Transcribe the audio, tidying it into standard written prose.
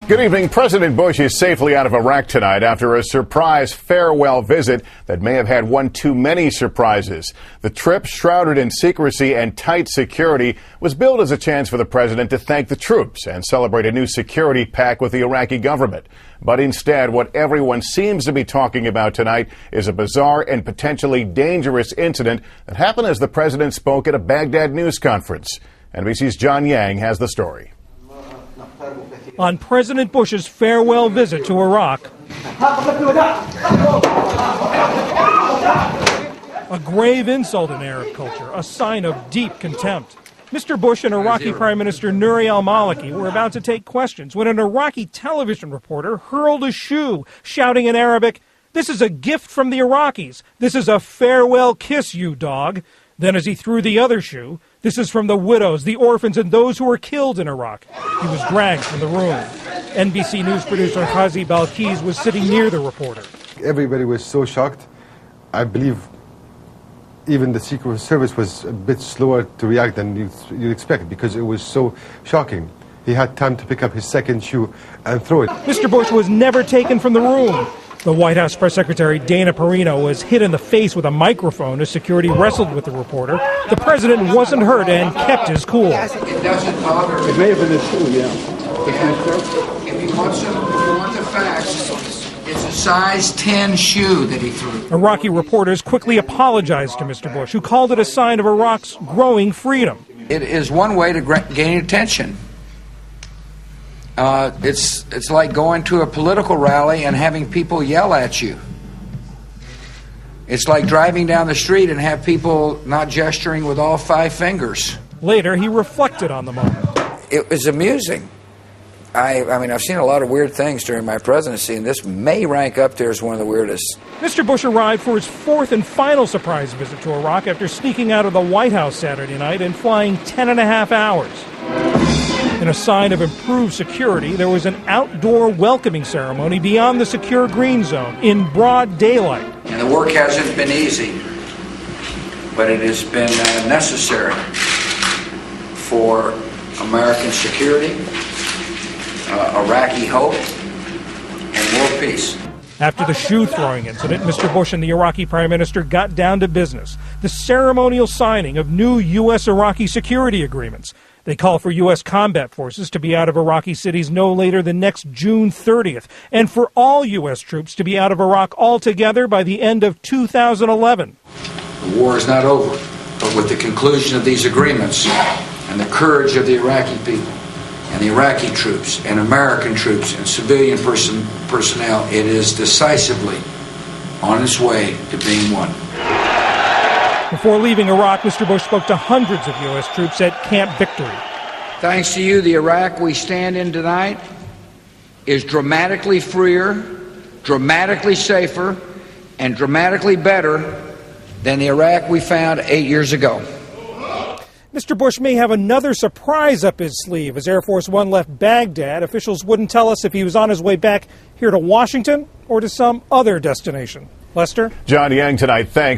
Good evening. President Bush is safely out of Iraq tonight after a surprise farewell visit that may have had one too many surprises. The trip, shrouded in secrecy and tight security, was billed as a chance for the president to thank the troops and celebrate a new security pact with the Iraqi government. But instead, what everyone seems to be talking about tonight is a bizarre and potentially dangerous incident that happened as the president spoke at a Baghdad news conference. NBC's John Yang has the story. On President Bush's farewell visit to Iraq, a grave insult in Arab culture, a sign of deep contempt. Mr. Bush and Iraqi Prime Minister Nouri al-Maliki were about to take questions when an Iraqi television reporter hurled a shoe, shouting in Arabic, "This is a gift from the Iraqis. This is a farewell kiss, you dog." Then as he threw the other shoe, "This is from the widows, the orphans, and those who were killed in Iraq." He was dragged from the room. NBC News producer Khazi Balkis was sitting near the reporter. Everybody was so shocked. I believe even the Secret Service was a bit slower to react than you'd expect because it was so shocking. He had time to pick up his second shoe and throw it. Mr. Bush was never taken from the room. The White House press secretary Dana Perino was hit in the face with a microphone as security wrestled with the reporter. The president wasn't hurt and kept his cool. It doesn't bother me. It may have been his shoe, yeah. If you want the facts, it's a size 10 shoe that he threw. Iraqi reporters quickly apologized to Mr. Bush, who called it a sign of Iraq's growing freedom. It is one way to gain attention. It's like going to a political rally and having people yell at you. It's like driving down the street and have people not gesturing with all 5 fingers. Later, he reflected on the moment. It was amusing. I mean, I've seen a lot of weird things during my presidency, and this may rank up there as one of the weirdest. Mr. Bush arrived for his 4th and final surprise visit to Iraq after sneaking out of the White House Saturday night and flying 10.5 hours. In a sign of improved security, there was an outdoor welcoming ceremony beyond the secure green zone in broad daylight. And the work hasn't been easy, but it has been necessary for American security, Iraqi hope, and world peace. After the shoe-throwing incident, Mr. Bush and the Iraqi Prime Minister got down to business, the ceremonial signing of new U.S.-Iraqi security agreements. They call for U.S. combat forces to be out of Iraqi cities no later than next June 30th, and for all U.S. troops to be out of Iraq altogether by the end of 2011. The war is not over, but with the conclusion of these agreements and the courage of the Iraqi people and the Iraqi troops and American troops and civilian personnel, it is decisively on its way to being won. Before leaving Iraq, Mr. Bush spoke to hundreds of U.S. troops at Camp Victory. Thanks to you, the Iraq we stand in tonight is dramatically freer, dramatically safer, and dramatically better than the Iraq we found 8 years ago. Mr. Bush may have another surprise up his sleeve. As Air Force One left Baghdad, officials wouldn't tell us if he was on his way back here to Washington or to some other destination. Lester? John Yang tonight, thanks.